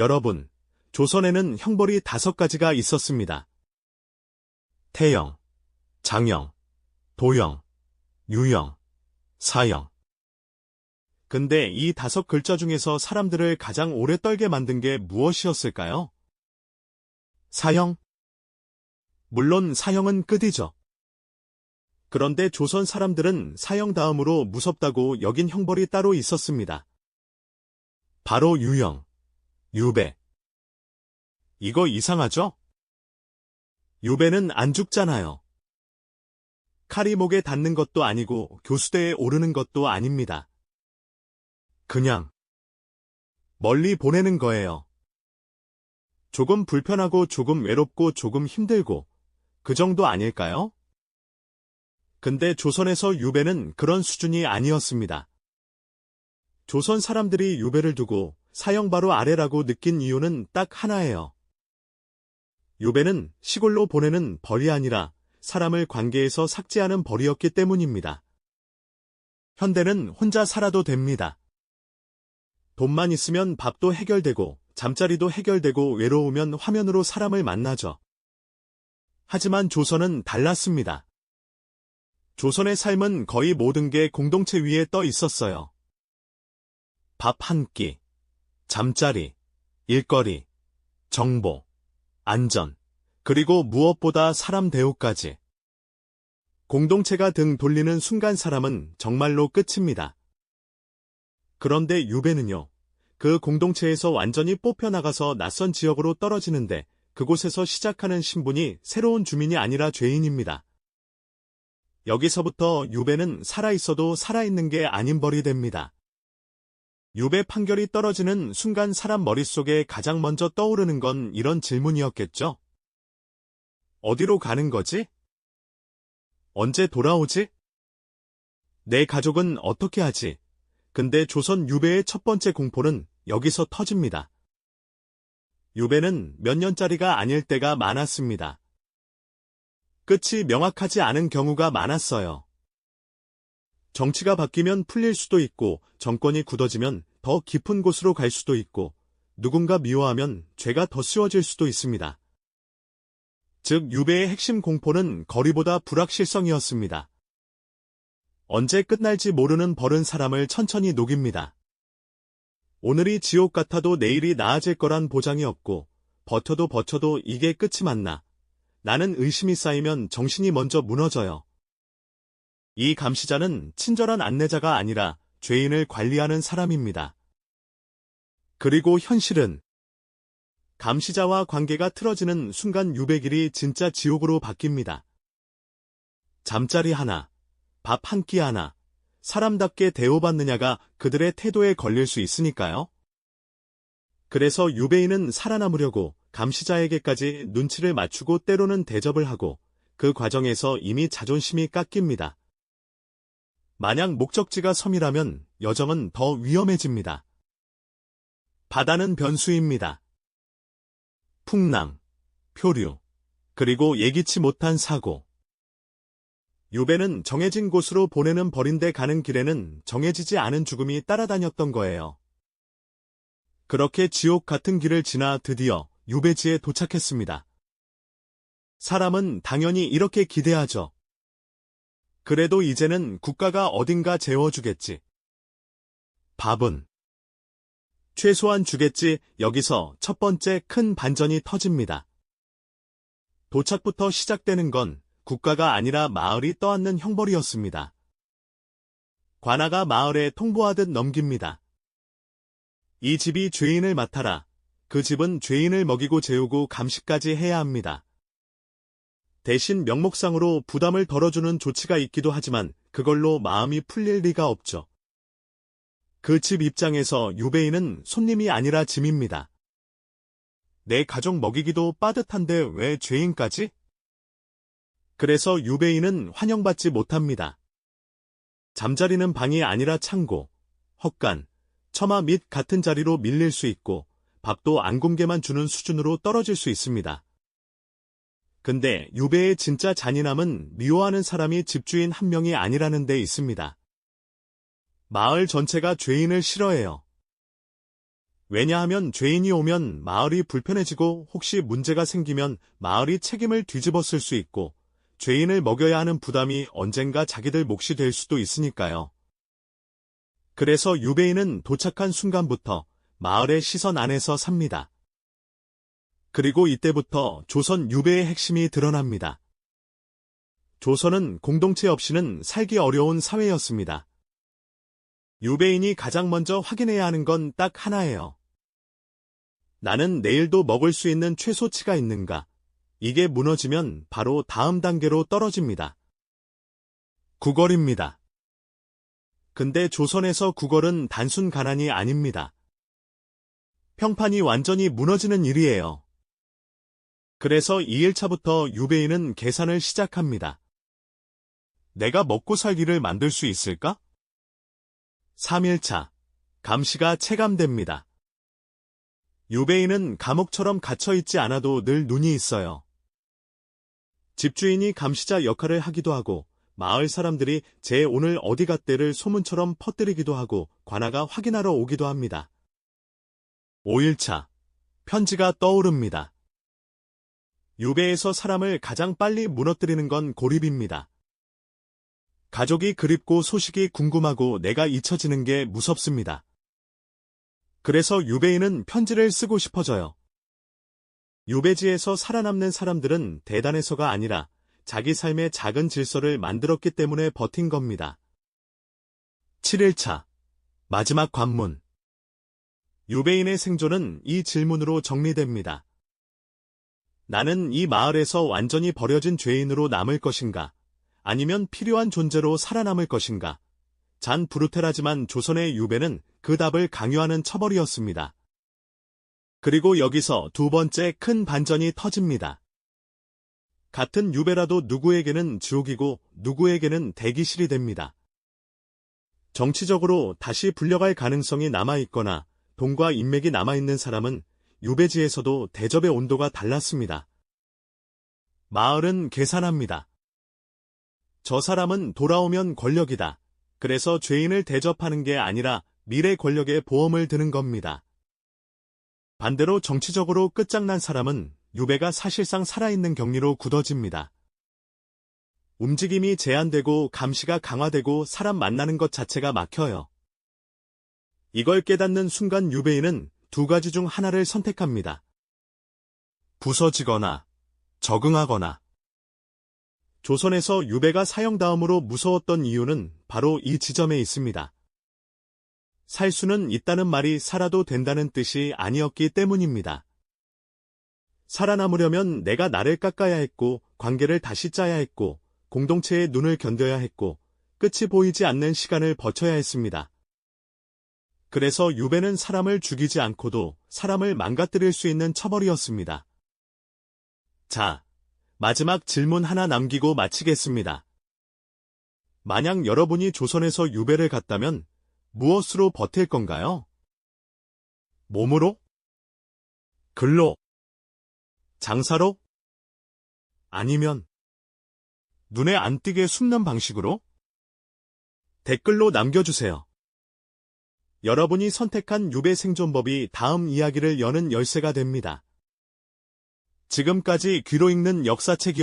여러분, 조선에는 형벌이 5가지가 있었습니다. 태형, 장형, 도형, 유형, 사형. 근데 이 5글자 중에서 사람들을 가장 오래 떨게 만든 게 무엇이었을까요? 사형? 물론 사형은 끝이죠. 그런데 조선 사람들은 사형 다음으로 무섭다고 여긴 형벌이 따로 있었습니다. 바로 유형, 유배. 이거 이상하죠? 유배는 안 죽잖아요. 칼이 목에 닿는 것도 아니고 교수대에 오르는 것도 아닙니다. 그냥 멀리 보내는 거예요. 조금 불편하고 조금 외롭고 조금 힘들고 그 정도 아닐까요? 근데 조선에서 유배는 그런 수준이 아니었습니다. 조선 사람들이 유배를 두고 사형 바로 아래라고 느낀 이유는 딱 하나예요. 유배는 시골로 보내는 벌이 아니라 사람을 관계에서 삭제하는 벌이었기 때문입니다. 현대는 혼자 살아도 됩니다. 돈만 있으면 밥도 해결되고 잠자리도 해결되고 외로우면 화면으로 사람을 만나죠. 하지만 조선은 달랐습니다. 조선의 삶은 거의 모든 게 공동체 위에 떠 있었어요. 밥 한 끼, 잠자리, 일거리, 정보, 안전, 그리고 무엇보다 사람 대우까지. 공동체가 등 돌리는 순간 사람은 정말로 끝입니다. 그런데 유배는요, 그 공동체에서 완전히 뽑혀나가서 낯선 지역으로 떨어지는데 그곳에서 시작하는 신분이 새로운 주민이 아니라 죄인입니다. 여기서부터 유배는 살아있어도 살아있는 게 아닌 벌이 됩니다. 유배 판결이 떨어지는 순간 사람 머릿속에 가장 먼저 떠오르는 건 이런 질문이었겠죠? 어디로 가는 거지? 언제 돌아오지? 내 가족은 어떻게 하지? 근데 조선 유배의 첫 번째 공포는 여기서 터집니다. 유배는 몇 년짜리가 아닐 때가 많았습니다. 끝이 명확하지 않은 경우가 많았어요. 정치가 바뀌면 풀릴 수도 있고 정권이 굳어지면 더 깊은 곳으로 갈 수도 있고 누군가 미워하면 죄가 더 쉬워질 수도 있습니다. 즉 유배의 핵심 공포는 거리보다 불확실성이었습니다. 언제 끝날지 모르는 벌은 사람을 천천히 녹입니다. 오늘이 지옥 같아도 내일이 나아질 거란 보장이 없고 버텨도 이게 끝이 맞나? 나는 의심이 쌓이면 정신이 먼저 무너져요. 이 감시자는 친절한 안내자가 아니라 죄인을 관리하는 사람입니다. 그리고 현실은 감시자와 관계가 틀어지는 순간 유배길이 진짜 지옥으로 바뀝니다. 잠자리 하나, 밥 한 끼 하나, 사람답게 대우받느냐가 그들의 태도에 걸릴 수 있으니까요. 그래서 유배인은 살아남으려고 감시자에게까지 눈치를 맞추고 때로는 대접을 하고 그 과정에서 이미 자존심이 깎입니다. 만약 목적지가 섬이라면 여정은 더 위험해집니다. 바다는 변수입니다. 풍랑, 표류, 그리고 예기치 못한 사고. 유배는 정해진 곳으로 보내는 벌인데 가는 길에는 정해지지 않은 죽음이 따라다녔던 거예요. 그렇게 지옥 같은 길을 지나 드디어 유배지에 도착했습니다. 사람은 당연히 이렇게 기대하죠. 그래도 이제는 국가가 어딘가 재워주겠지. 밥은 최소한 주겠지. 여기서 첫 번째 큰 반전이 터집니다. 도착부터 시작되는 건 국가가 아니라 마을이 떠안는 형벌이었습니다. 관아가 마을에 통보하듯 넘깁니다. 이 집이 죄인을 맡아라. 그 집은 죄인을 먹이고 재우고 감시까지 해야 합니다. 대신 명목상으로 부담을 덜어주는 조치가 있기도 하지만 그걸로 마음이 풀릴 리가 없죠. 그 집 입장에서 유배인은 손님이 아니라 짐입니다. 내 가족 먹이기도 빠듯한데 왜 죄인까지? 그래서 유배인은 환영받지 못합니다. 잠자리는 방이 아니라 창고, 헛간, 처마 및 같은 자리로 밀릴 수 있고 밥도 안 굶게만 주는 수준으로 떨어질 수 있습니다. 근데 유배의 진짜 잔인함은 미워하는 사람이 집주인 한 명이 아니라는 데 있습니다. 마을 전체가 죄인을 싫어해요. 왜냐하면 죄인이 오면 마을이 불편해지고 혹시 문제가 생기면 마을이 책임을 뒤집어쓸 수 있고 죄인을 먹여야 하는 부담이 언젠가 자기들 몫이 될 수도 있으니까요. 그래서 유배인은 도착한 순간부터 마을의 시선 안에서 삽니다. 그리고 이때부터 조선 유배의 핵심이 드러납니다. 조선은 공동체 없이는 살기 어려운 사회였습니다. 유배인이 가장 먼저 확인해야 하는 건 딱 하나예요. 나는 내일도 먹을 수 있는 최소치가 있는가? 이게 무너지면 바로 다음 단계로 떨어집니다. 구걸입니다. 근데 조선에서 구걸은 단순 가난이 아닙니다. 평판이 완전히 무너지는 일이에요. 그래서 2일차부터 유배인은 계산을 시작합니다. 내가 먹고 살기를 만들 수 있을까? 3일차, 감시가 체감됩니다. 유배인은 감옥처럼 갇혀있지 않아도 늘 눈이 있어요. 집주인이 감시자 역할을 하기도 하고 마을 사람들이 쟤 오늘 어디 갔대를 소문처럼 퍼뜨리기도 하고 관아가 확인하러 오기도 합니다. 5일차, 편지가 떠오릅니다. 유배에서 사람을 가장 빨리 무너뜨리는 건 고립입니다. 가족이 그립고 소식이 궁금하고 내가 잊혀지는 게 무섭습니다. 그래서 유배인은 편지를 쓰고 싶어져요. 유배지에서 살아남는 사람들은 대단해서가 아니라 자기 삶의 작은 질서를 만들었기 때문에 버틴 겁니다. 7일차, 마지막 관문. 유배인의 생존은 이 질문으로 정리됩니다. 나는 이 마을에서 완전히 버려진 죄인으로 남을 것인가? 아니면 필요한 존재로 살아남을 것인가? 잔 브루텔하지만 조선의 유배는 그 답을 강요하는 처벌이었습니다. 그리고 여기서 두 번째 큰 반전이 터집니다. 같은 유배라도 누구에게는 지옥이고 누구에게는 대기실이 됩니다. 정치적으로 다시 불려갈 가능성이 남아있거나 돈과 인맥이 남아있는 사람은 유배지에서도 대접의 온도가 달랐습니다. 마을은 계산합니다. 저 사람은 돌아오면 권력이다. 그래서 죄인을 대접하는 게 아니라 미래 권력에 보험을 드는 겁니다. 반대로 정치적으로 끝장난 사람은 유배가 사실상 살아있는 격리로 굳어집니다. 움직임이 제한되고 감시가 강화되고 사람 만나는 것 자체가 막혀요. 이걸 깨닫는 순간 유배인은 두 가지 중 하나를 선택합니다. 부서지거나 적응하거나. 조선에서 유배가 사형다음으로 무서웠던 이유는 바로 이 지점에 있습니다. 살 수는 있다는 말이 살아도 된다는 뜻이 아니었기 때문입니다. 살아남으려면 내가 나를 깎아야 했고, 관계를 다시 짜야 했고, 공동체의 눈을 견뎌야 했고, 끝이 보이지 않는 시간을 버텨야 했습니다. 그래서 유배는 사람을 죽이지 않고도 사람을 망가뜨릴 수 있는 처벌이었습니다. 자, 마지막 질문 하나 남기고 마치겠습니다. 만약 여러분이 조선에서 유배를 갔다면 무엇으로 버틸 건가요? 몸으로? 글로? 장사로? 아니면 눈에 안 띄게 숨는 방식으로? 댓글로 남겨주세요. 여러분이 선택한 유배 생존법이 다음 이야기를 여는 열쇠가 됩니다. 지금까지 귀로 읽는 역사책이었습니다.